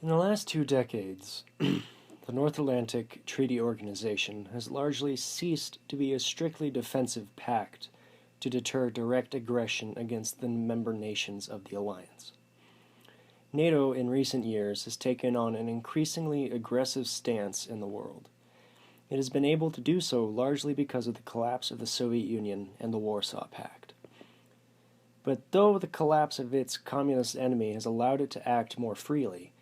In the last 2 decades, the North Atlantic Treaty Organization has largely ceased to be a strictly defensive pact to deter direct aggression against the member nations of the alliance. NATO in recent years has taken on an increasingly aggressive stance in the world. It has been able to do so largely because of the collapse of the Soviet Union and the Warsaw Pact. But though the collapse of its communist enemy has allowed it to act more freely,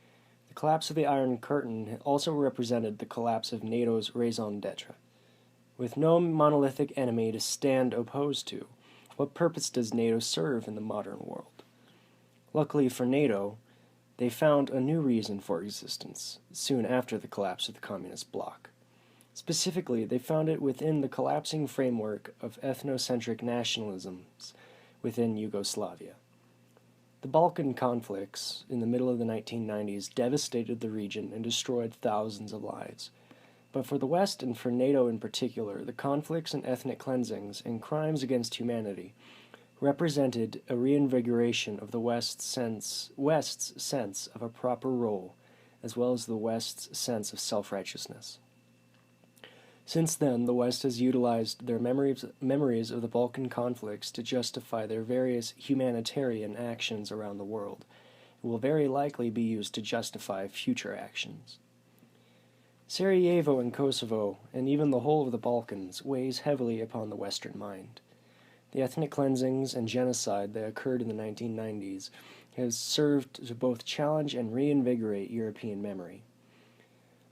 the collapse of the Iron Curtain also represented the collapse of NATO's raison d'etre. With no monolithic enemy to stand opposed to, what purpose does NATO serve in the modern world? Luckily for NATO, they found a new reason for existence soon after the collapse of the communist bloc. Specifically, they found it within the collapsing framework of ethnocentric nationalisms within Yugoslavia. The Balkan conflicts in the middle of the 1990s devastated the region and destroyed thousands of lives. But for the West and for NATO in particular, the conflicts and ethnic cleansings and crimes against humanity represented a reinvigoration of the West's sense of a proper role, as well as the West's sense of self-righteousness. Since then, the West has utilized their memories of the Balkan conflicts to justify their various humanitarian actions around the world, and will very likely be used to justify future actions. Sarajevo and Kosovo, and even the whole of the Balkans, weighs heavily upon the Western mind. The ethnic cleansings and genocide that occurred in the 1990s has served to both challenge and reinvigorate European memory.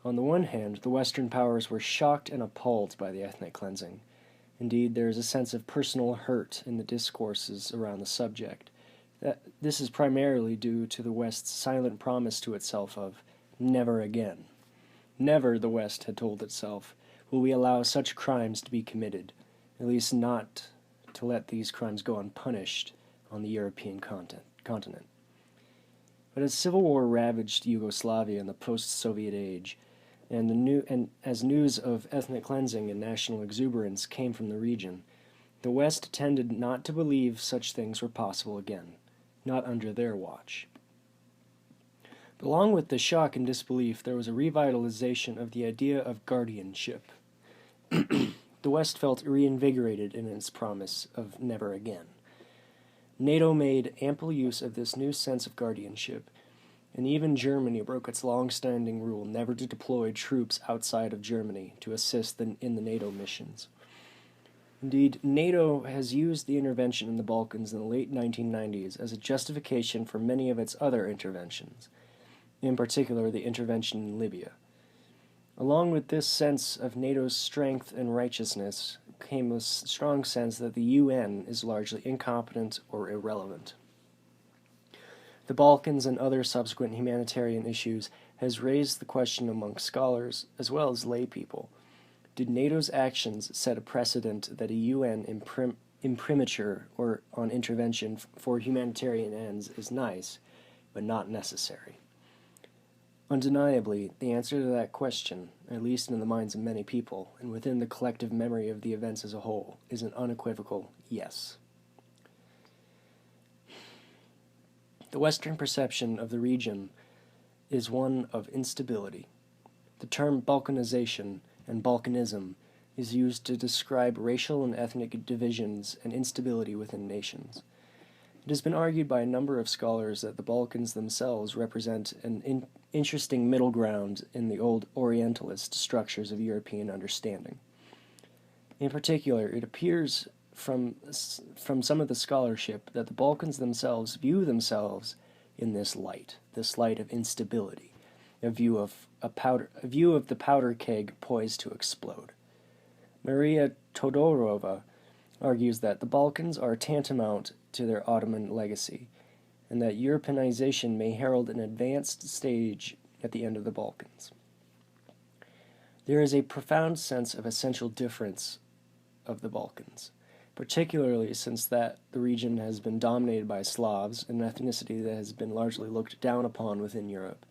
On the one hand, the Western powers were shocked and appalled by the ethnic cleansing. Indeed, there is a sense of personal hurt in the discourses around the subject. This is primarily due to the West's silent promise to itself of never again. Never, the West had told itself, will we allow such crimes to be committed, at least not to let these crimes go unpunished on the European continent. But as civil war ravaged Yugoslavia in the post-Soviet age, and as news of ethnic cleansing and national exuberance came from the region, the West tended not to believe such things were possible again, not under their watch. But along with the shock and disbelief, there was a revitalization of the idea of guardianship. The West felt reinvigorated in its promise of never again. NATO made ample use of this new sense of guardianship, and even Germany broke its long-standing rule never to deploy troops outside of Germany to assist in the NATO missions. Indeed, NATO has used the intervention in the Balkans in the late 1990s as a justification for many of its other interventions, in particular the intervention in Libya. Along with this sense of NATO's strength and righteousness came a strong sense that the UN is largely incompetent or irrelevant. The Balkans and other subsequent humanitarian issues has raised the question among scholars as well as lay people. Did NATO's actions set a precedent that a UN imprimatur or on intervention for humanitarian ends is nice, but not necessary? Undeniably, the answer to that question, at least in the minds of many people, and within the collective memory of the events as a whole, is an unequivocal yes. The Western perception of the region is one of instability. The term Balkanization and Balkanism is used to describe racial and ethnic divisions and instability within nations. It has been argued by a number of scholars that the Balkans themselves represent an interesting middle ground in the old Orientalist structures of European understanding. In particular, it appears from some of the scholarship that the Balkans themselves view themselves in this light of instability, a view of the powder keg poised to explode. Maria Todorova argues that the Balkans are tantamount to their Ottoman legacy, and that Europeanization may herald an advanced stage at the end of the Balkans. There is a profound sense of essential difference of the Balkans, particularly since that the region has been dominated by Slavs, an ethnicity that has been largely looked down upon within Europe.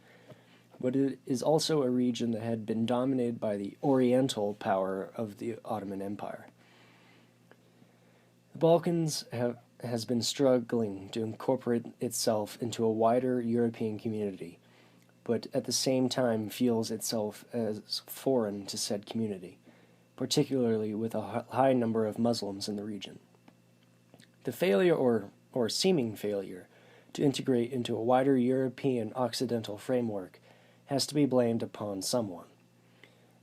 But it is also a region that had been dominated by the Oriental power of the Ottoman Empire. The Balkans has been struggling to incorporate itself into a wider European community, but at the same time feels itself as foreign to said community, particularly with a high number of Muslims in the region. The failure or seeming failure to integrate into a wider European Occidental framework has to be blamed upon someone.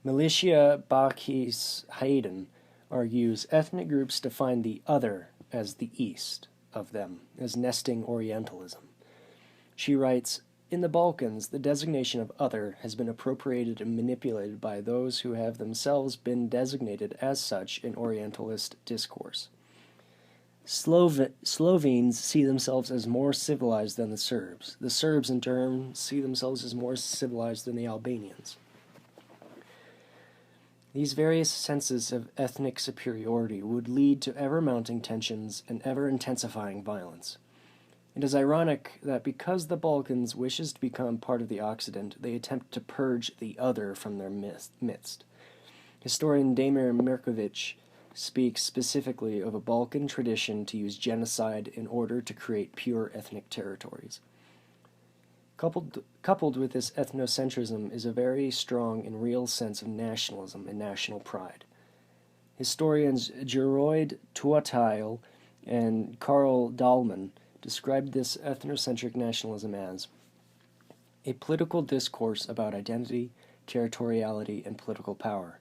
Militia Bakis Hayden argues ethnic groups define the other as the East of them, as nesting Orientalism. She writes, "In the Balkans, the designation of other has been appropriated and manipulated by those who have themselves been designated as such in Orientalist discourse. Slovenes see themselves as more civilized than the Serbs. The Serbs, in turn, see themselves as more civilized than the Albanians. These various senses of ethnic superiority would lead to ever-mounting tensions and ever-intensifying violence. It is ironic that because the Balkans wishes to become part of the Occident, they attempt to purge the other from their midst. Historian Damir Mirkovic speaks specifically of a Balkan tradition to use genocide in order to create pure ethnic territories. Coupled with this ethnocentrism is a very strong and real sense of nationalism and national pride. Historians Geroid Tuatail and Karl Dahlmann described this ethnocentric nationalism as a political discourse about identity, territoriality, and political power.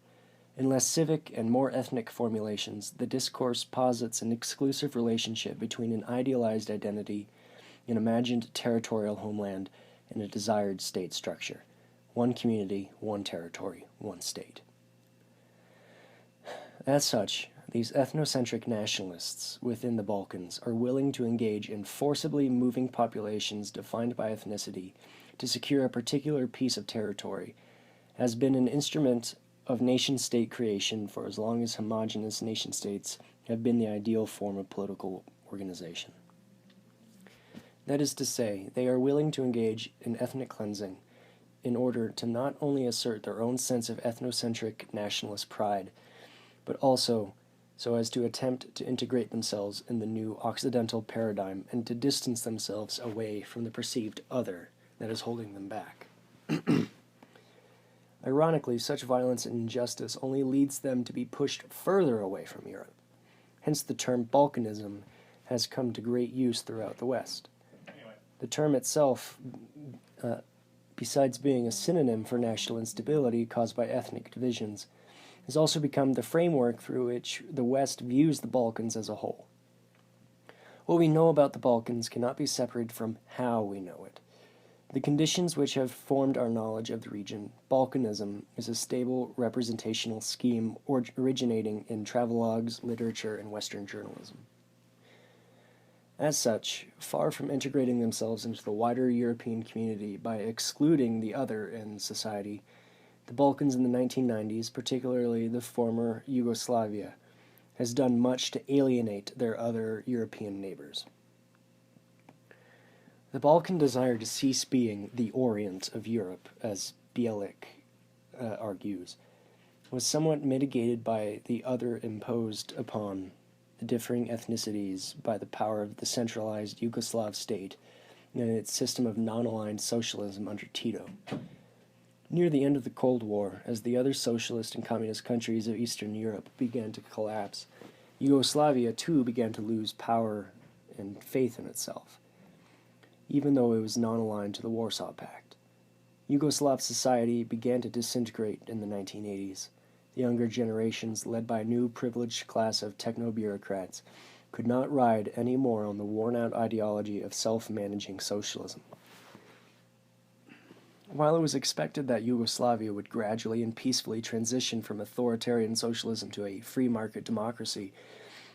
In less civic and more ethnic formulations, the discourse posits an exclusive relationship between an idealized identity, an imagined territorial homeland, and a desired state structure. One community, one territory, one state. As such, these ethnocentric nationalists within the Balkans are willing to engage in forcibly moving populations defined by ethnicity to secure a particular piece of territory, has been an instrument of nation-state creation for as long as homogeneous nation-states have been the ideal form of political organization. That is to say, they are willing to engage in ethnic cleansing in order to not only assert their own sense of ethnocentric nationalist pride, but also so as to attempt to integrate themselves in the new Occidental paradigm and to distance themselves away from the perceived other that is holding them back. Ironically, such violence and injustice only leads them to be pushed further away from Europe. Hence the term Balkanism has come to great use throughout the West. The term itself, besides being a synonym for national instability caused by ethnic divisions, has also become the framework through which the West views the Balkans as a whole. What we know about the Balkans cannot be separated from how we know it. The conditions which have formed our knowledge of the region, Balkanism, is a stable representational scheme originating in travelogues, literature, and Western journalism. As such, far from integrating themselves into the wider European community by excluding the other in society, the Balkans in the 1990s, particularly the former Yugoslavia, has done much to alienate their other European neighbors. The Balkan desire to cease being the Orient of Europe, as Bjelic argues, was somewhat mitigated by the other imposed upon the differing ethnicities by the power of the centralized Yugoslav state and its system of non-aligned socialism under Tito. Near the end of the Cold War, as the other socialist and communist countries of Eastern Europe began to collapse, Yugoslavia too began to lose power and faith in itself, even though it was non-aligned to the Warsaw Pact. Yugoslav society began to disintegrate in the 1980s. The younger generations, led by a new privileged class of techno-bureaucrats, could not ride any more on the worn-out ideology of self-managing socialism. While it was expected that Yugoslavia would gradually and peacefully transition from authoritarian socialism to a free market democracy,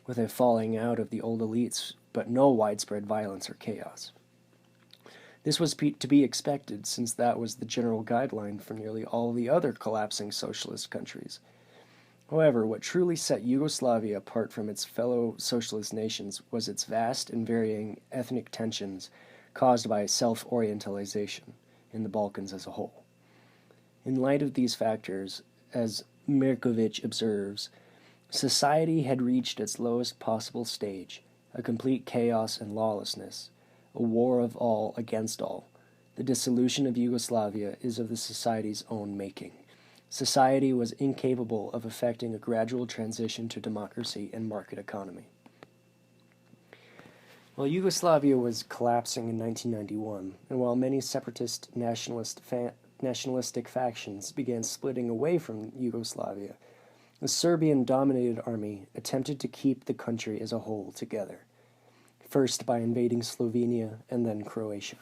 with a falling out of the old elites, but no widespread violence or chaos. This was to be expected, since that was the general guideline for nearly all the other collapsing socialist countries. However, what truly set Yugoslavia apart from its fellow socialist nations was its vast and varying ethnic tensions caused by self-orientalization in the Balkans as a whole. In light of these factors, as Mirkovic observes, society had reached its lowest possible stage, a complete chaos and lawlessness, a war of all against all. The dissolution of Yugoslavia is of the society's own making. Society was incapable of effecting a gradual transition to democracy and market economy. While Yugoslavia was collapsing in 1991, and while many separatist nationalistic factions began splitting away from Yugoslavia, the Serbian-dominated army attempted to keep the country as a whole together, first by invading Slovenia and then Croatia.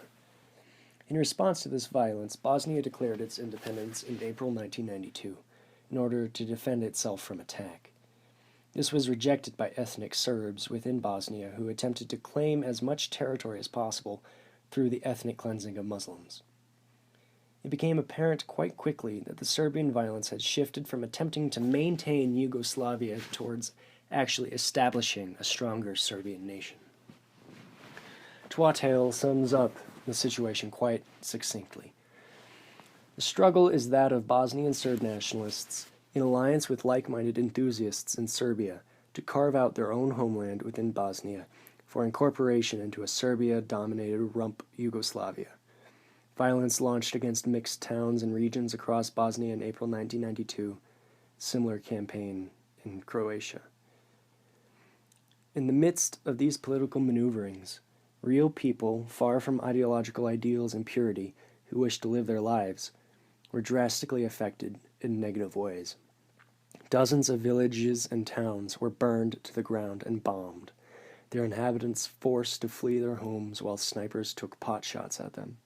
In response to this violence, Bosnia declared its independence in April 1992 in order to defend itself from attack. This was rejected by ethnic Serbs within Bosnia who attempted to claim as much territory as possible through the ethnic cleansing of Muslims. It became apparent quite quickly that the Serbian violence had shifted from attempting to maintain Yugoslavia towards actually establishing a stronger Serbian nation. Twatale sums up the situation quite succinctly. The struggle is that of Bosnian Serb nationalists in alliance with like-minded enthusiasts in Serbia to carve out their own homeland within Bosnia for incorporation into a Serbia-dominated rump Yugoslavia. Violence launched against mixed towns and regions across Bosnia in April 1992. Similar campaign in Croatia. In the midst of these political maneuverings, real people, far from ideological ideals and purity, who wished to live their lives, were drastically affected in negative ways. Dozens of villages and towns were burned to the ground and bombed, their inhabitants forced to flee their homes while snipers took potshots at them.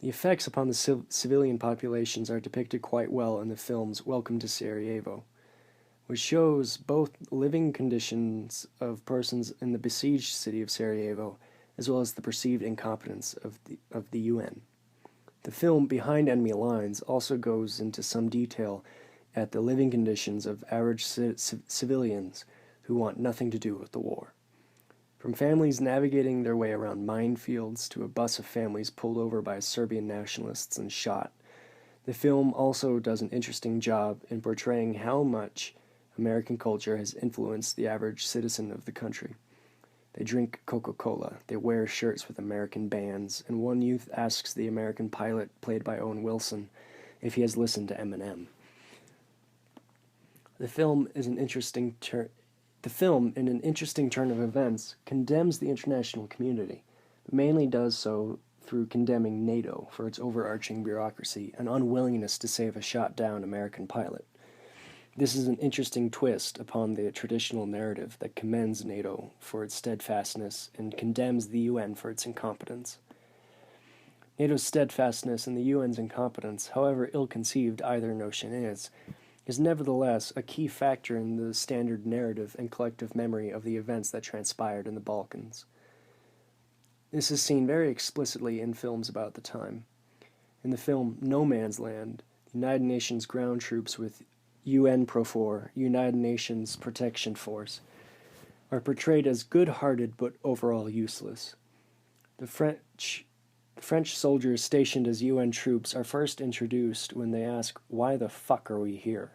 The effects upon the civilian populations are depicted quite well in the film's Welcome to Sarajevo, which shows both living conditions of persons in the besieged city of Sarajevo, as well as the perceived incompetence of the UN. The film Behind Enemy Lines also goes into some detail at the living conditions of average civilians who want nothing to do with the war. From families navigating their way around minefields to a bus of families pulled over by Serbian nationalists and shot, the film also does an interesting job in portraying how much American culture has influenced the average citizen of the country. They drink Coca-Cola, they wear shirts with American bands, and one youth asks the American pilot, played by Owen Wilson, if he has listened to Eminem. The film, in an interesting turn of events, condemns the international community, but mainly does so through condemning NATO for its overarching bureaucracy and unwillingness to save a shot-down American pilot. This is an interesting twist upon the traditional narrative that commends NATO for its steadfastness and condemns the UN for its incompetence. NATO's steadfastness and the UN's incompetence, however ill-conceived either notion is nevertheless a key factor in the standard narrative and collective memory of the events that transpired in the Balkans. This is seen very explicitly in films about the time. In the film No Man's Land, the United Nations ground troops with UN Profor, United Nations Protection Force, are portrayed as good-hearted but overall useless. The French soldiers stationed as UN troops are first introduced when they ask, "Why the fuck are we here?"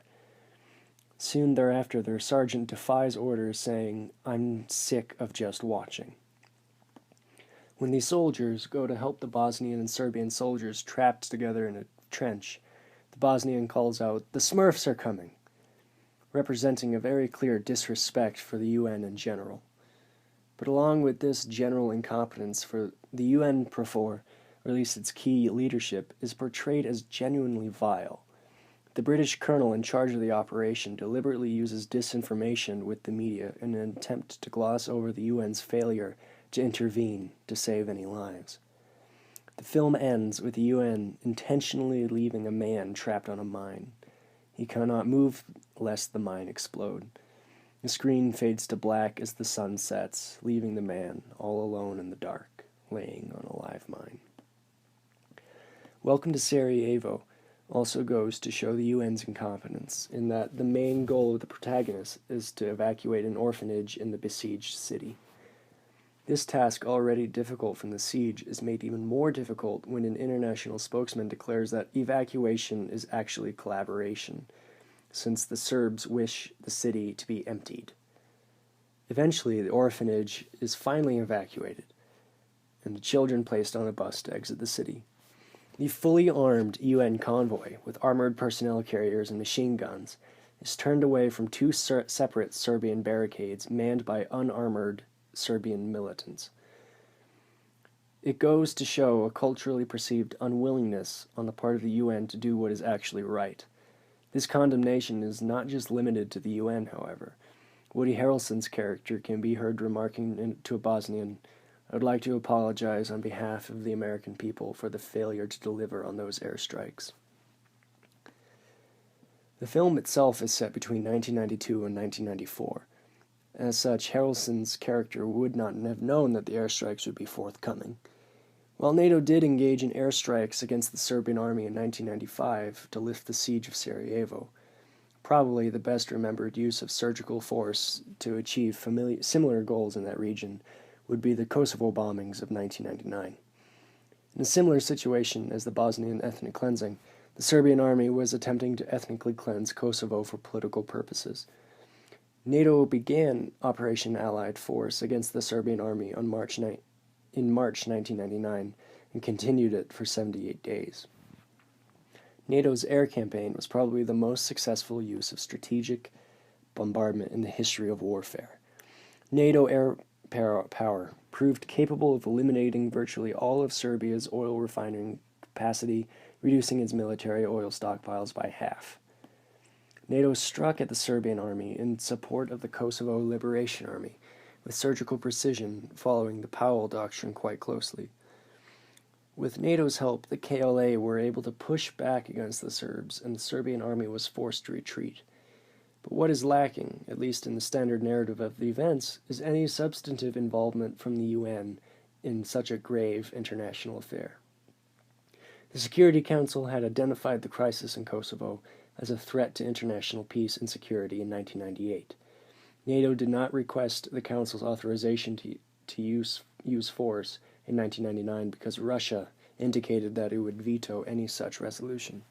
Soon thereafter, their sergeant defies orders, saying, "I'm sick of just watching." When these soldiers go to help the Bosnian and Serbian soldiers trapped together in a trench, the Bosnian calls out, "The Smurfs are coming," representing a very clear disrespect for the UN in general. But along with this general incompetence for the UN Profor, or at least its key leadership, is portrayed as genuinely vile. The British colonel in charge of the operation deliberately uses disinformation with the media in an attempt to gloss over the UN's failure to intervene to save any lives. The film ends with the UN intentionally leaving a man trapped on a mine. He cannot move lest the mine explode. The screen fades to black as the sun sets, leaving the man all alone in the dark, laying on a live mine. Welcome to Sarajevo also goes to show the UN's incompetence, in that the main goal of the protagonist is to evacuate an orphanage in the besieged city. This task, already difficult from the siege, is made even more difficult when an international spokesman declares that evacuation is actually collaboration, since the Serbs wish the city to be emptied. Eventually, the orphanage is finally evacuated. and the children placed on a bus to exit the city. The fully armed UN convoy, with armored personnel carriers and machine guns, is turned away from two separate Serbian barricades manned by unarmored Serbian militants. It goes to show a culturally perceived unwillingness on the part of the UN to do what is actually right. This condemnation is not just limited to the UN, however. Woody Harrelson's character can be heard remarking to a Bosnian, "I would like to apologize on behalf of the American people for the failure to deliver on those airstrikes." The film itself is set between 1992 and 1994. As such, Harrelson's character would not have known that the airstrikes would be forthcoming. While NATO did engage in airstrikes against the Serbian army in 1995 to lift the siege of Sarajevo, probably the best remembered use of surgical force to achieve similar goals in that region would be the Kosovo bombings of 1999. In a similar situation as the Bosnian ethnic cleansing, the Serbian army was attempting to ethnically cleanse Kosovo for political purposes. NATO began Operation Allied Force against the Serbian army in March 1999 and continued it for 78 days. NATO's air campaign was probably the most successful use of strategic bombardment in the history of warfare. NATO air power proved capable of eliminating virtually all of Serbia's oil refining capacity, reducing its military oil stockpiles by half. NATO struck at the Serbian army in support of the Kosovo Liberation Army, with surgical precision, following the Powell Doctrine quite closely. With NATO's help, the KLA were able to push back against the Serbs, and the Serbian army was forced to retreat. But what is lacking, at least in the standard narrative of the events, is any substantive involvement from the UN in such a grave international affair. The Security Council had identified the crisis in Kosovo as a threat to international peace and security in 1998. NATO did not request the Council's authorization to use force in 1999 because Russia indicated that it would veto any such resolution.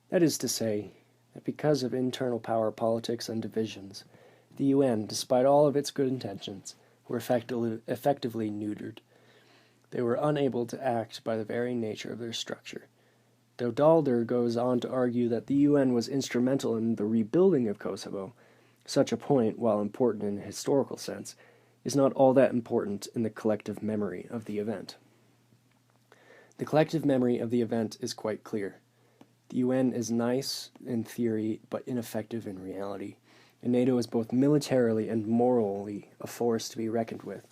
That is to say, that because of internal power politics and divisions, the UN, despite all of its good intentions, were effectively neutered. They were unable to act by the very nature of their structure. Though Daalder goes on to argue that the UN was instrumental in the rebuilding of Kosovo, such a point, while important in a historical sense, is not all that important in the collective memory of the event. The collective memory of the event is quite clear. The UN is nice in theory, but ineffective in reality, and NATO is both militarily and morally a force to be reckoned with.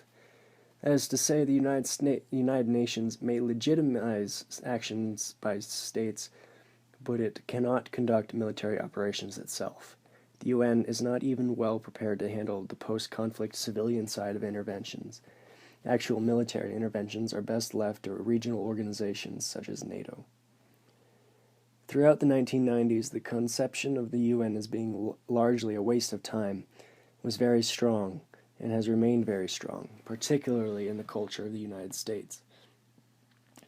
That is to say, the United Nations may legitimize actions by states, but it cannot conduct military operations itself. The UN is not even well prepared to handle the post-conflict civilian side of interventions. Actual military interventions are best left to regional organizations such as NATO. Throughout the 1990s, the conception of the UN as being largely a waste of time was very strong and has remained very strong, particularly in the culture of the United States.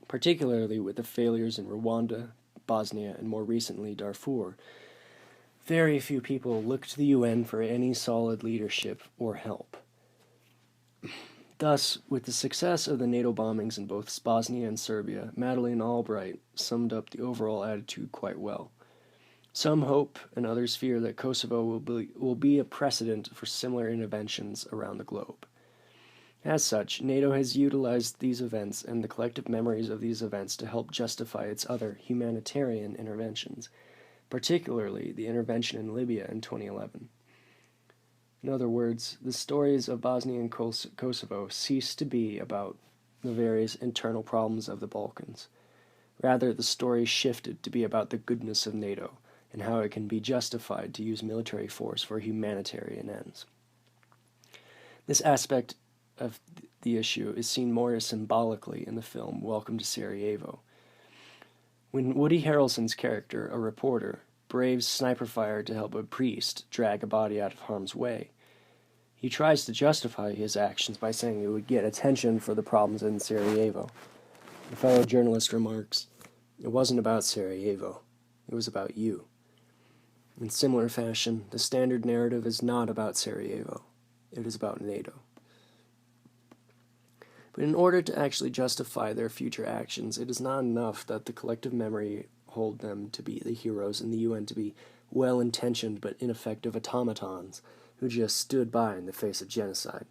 Particularly with the failures in Rwanda, Bosnia, and more recently Darfur, very few people look to the UN for any solid leadership or help. Thus, with the success of the NATO bombings in both Bosnia and Serbia, Madeleine Albright summed up the overall attitude quite well. Some hope and others fear that Kosovo will be a precedent for similar interventions around the globe. As such, NATO has utilized these events and the collective memories of these events to help justify its other humanitarian interventions, particularly the intervention in Libya in 2011. In other words, the stories of Bosnia and Kosovo ceased to be about the various internal problems of the Balkans. Rather, the story shifted to be about the goodness of NATO and how it can be justified to use military force for humanitarian ends. This aspect of the issue is seen more symbolically in the film Welcome to Sarajevo. When Woody Harrelson's character, a reporter, braves sniper fire to help a priest drag a body out of harm's way, he tries to justify his actions by saying it would get attention for the problems in Sarajevo. The fellow journalist remarks, "It wasn't about Sarajevo, it was about you." In similar fashion, the standard narrative is not about Sarajevo, it is about NATO. But in order to actually justify their future actions, it is not enough that the collective memory hold them to be the heroes and the UN to be well-intentioned but ineffective automatons who just stood by in the face of genocide.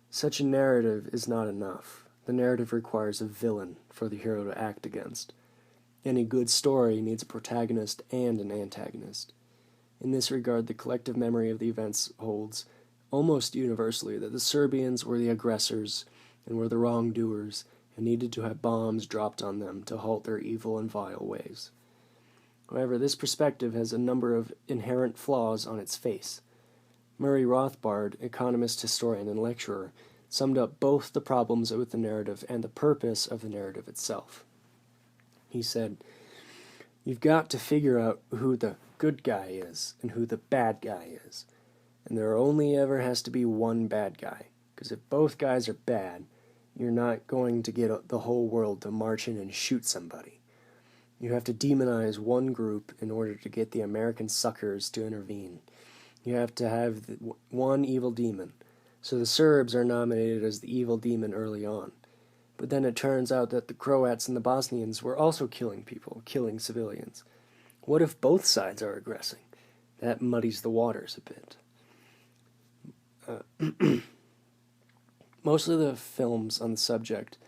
Such a narrative is not enough. The narrative requires a villain for the hero to act against. Any good story needs a protagonist and an antagonist. In this regard, the collective memory of the events holds almost universally that the Serbians were the aggressors and were the wrongdoers and needed to have bombs dropped on them to halt their evil and vile ways. However, this perspective has a number of inherent flaws on its face. Murray Rothbard, economist, historian, and lecturer, summed up both the problems with the narrative and the purpose of the narrative itself. He said, "You've got to figure out who the good guy is and who the bad guy is. And there only ever has to be one bad guy, because if both guys are bad, you're not going to get the whole world to march in and shoot somebody. You have to demonize one group in order to get the American suckers to intervene. You have to have one evil demon. So the Serbs are nominated as the evil demon early on. But then it turns out that the Croats and the Bosnians were also killing people, killing civilians. What if both sides are aggressing? That muddies the waters a bit." Most of the films on the subject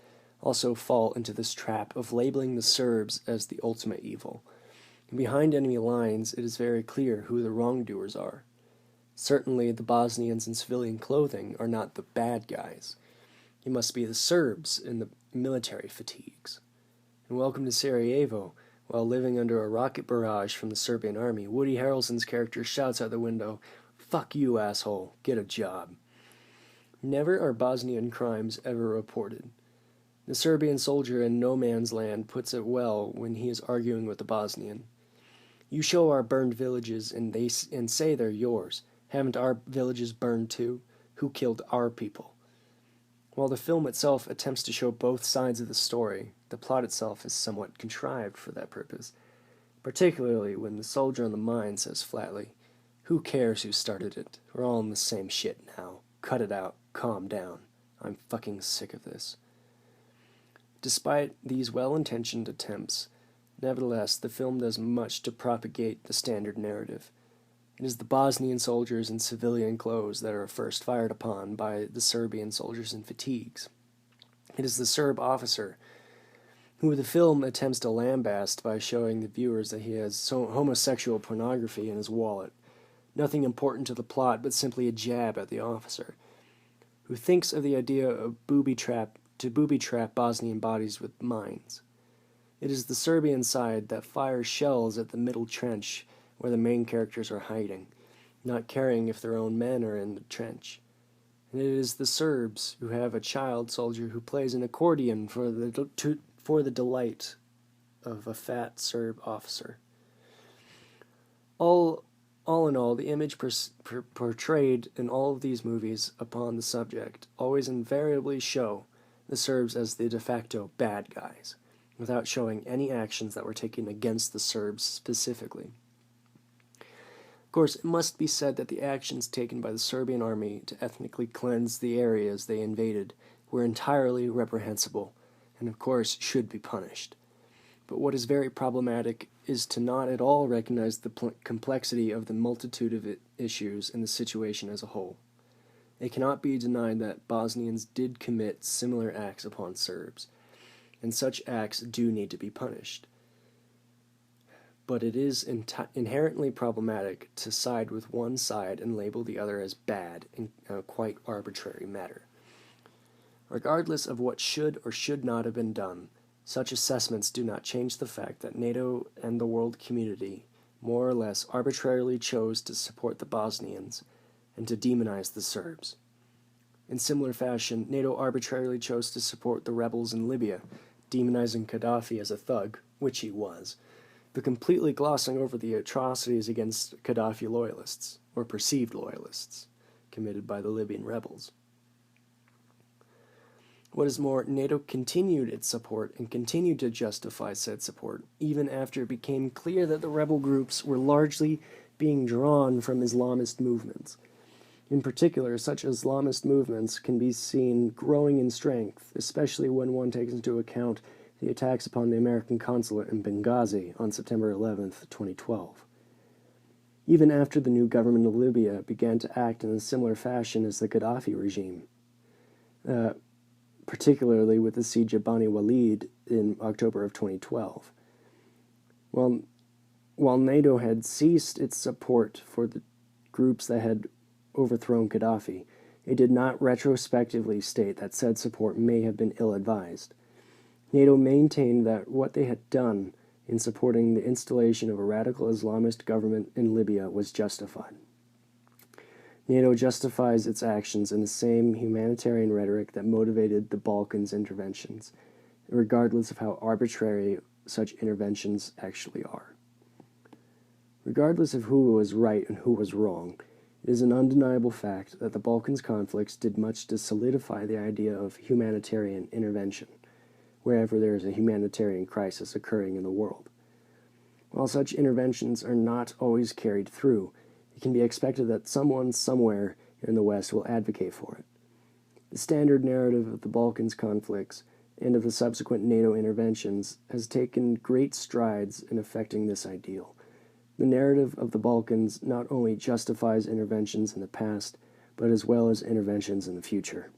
also fall into this trap of labeling the Serbs as the ultimate evil. And behind enemy lines, it is very clear who the wrongdoers are. Certainly, the Bosnians in civilian clothing are not the bad guys. It must be the Serbs in the military fatigues. In Welcome to Sarajevo, while living under a rocket barrage from the Serbian army, Woody Harrelson's character shouts out the window, "Fuck you, asshole, get a job." Never are Bosnian crimes ever reported. The Serbian soldier in no man's land puts it well when he is arguing with the Bosnian. "You show our burned villages and say they're yours. Haven't our villages burned too? Who killed our people?" While the film itself attempts to show both sides of the story, the plot itself is somewhat contrived for that purpose, particularly when the soldier on the mine says flatly, "Who cares who started it? We're all in the same shit now. Cut it out. Calm down. I'm fucking sick of this." Despite these well-intentioned attempts, nevertheless, the film does much to propagate the standard narrative. It is the Bosnian soldiers in civilian clothes that are first fired upon by the Serbian soldiers in fatigues. It is the Serb officer who the film attempts to lambaste by showing the viewers that he has homosexual pornography in his wallet. Nothing important to the plot, but simply a jab at the officer, who thinks of the idea of booby trap Bosnian bodies with mines. It is the Serbian side that fires shells at the middle trench where the main characters are hiding, not caring if their own men are in the trench. And it is the Serbs who have a child soldier who plays an accordion for the delight of a fat Serb officer. All in all, the image portrayed in all of these movies upon the subject always invariably show the Serbs as the de facto bad guys, without showing any actions that were taken against the Serbs specifically. Of course, it must be said that the actions taken by the Serbian army to ethnically cleanse the areas they invaded were entirely reprehensible, and of course should be punished. But what is very problematic is to not at all recognize the complexity of the multitude of issues in the situation as a whole. It cannot be denied that Bosnians did commit similar acts upon Serbs, and such acts do need to be punished. But it is inherently problematic to side with one side and label the other as bad in a quite arbitrary matter. Regardless of what should or should not have been done, such assessments do not change the fact that NATO and the world community more or less arbitrarily chose to support the Bosnians and to demonize the Serbs. In similar fashion, NATO arbitrarily chose to support the rebels in Libya, demonizing Gaddafi as a thug, which he was, but completely glossing over the atrocities against Gaddafi loyalists, or perceived loyalists, committed by the Libyan rebels. What is more, NATO continued its support and continued to justify said support, even after it became clear that the rebel groups were largely being drawn from Islamist movements. In particular, such Islamist movements can be seen growing in strength, especially when one takes into account the attacks upon the American consulate in Benghazi on September 11, 2012. Even after the new government of Libya began to act in a similar fashion as the Gaddafi regime, particularly with the siege of Bani Walid in October of 2012. While NATO had ceased its support for the groups that had overthrown Gaddafi, it did not retrospectively state that said support may have been ill-advised. NATO maintained that what they had done in supporting the installation of a radical Islamist government in Libya was justified. NATO justifies its actions in the same humanitarian rhetoric that motivated the Balkans interventions, regardless of how arbitrary such interventions actually are. Regardless of who was right and who was wrong, it is an undeniable fact that the Balkans conflicts did much to solidify the idea of humanitarian intervention, wherever there is a humanitarian crisis occurring in the world. While such interventions are not always carried through, it can be expected that someone somewhere in the West will advocate for it. The standard narrative of the Balkans conflicts and of the subsequent NATO interventions has taken great strides in affecting this ideal. The narrative of the Balkans not only justifies interventions in the past, but as well as interventions in the future.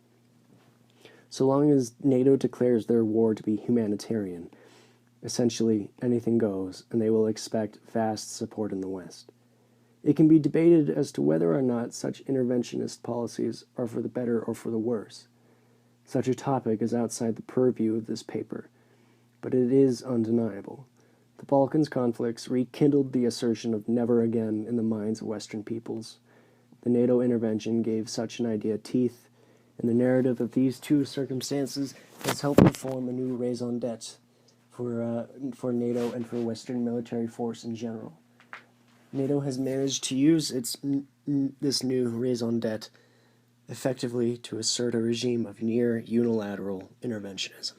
So long as NATO declares their war to be humanitarian, essentially anything goes, and they will expect vast support in the West. It can be debated as to whether or not such interventionist policies are for the better or for the worse. Such a topic is outside the purview of this paper, but it is undeniable. The Balkans conflicts rekindled the assertion of never again in the minds of Western peoples. The NATO intervention gave such an idea teeth, and the narrative of these two circumstances has helped to form a new raison d'etre for NATO and for Western military force in general. NATO has managed to use this new raison d'etre effectively to assert a regime of near unilateral interventionism.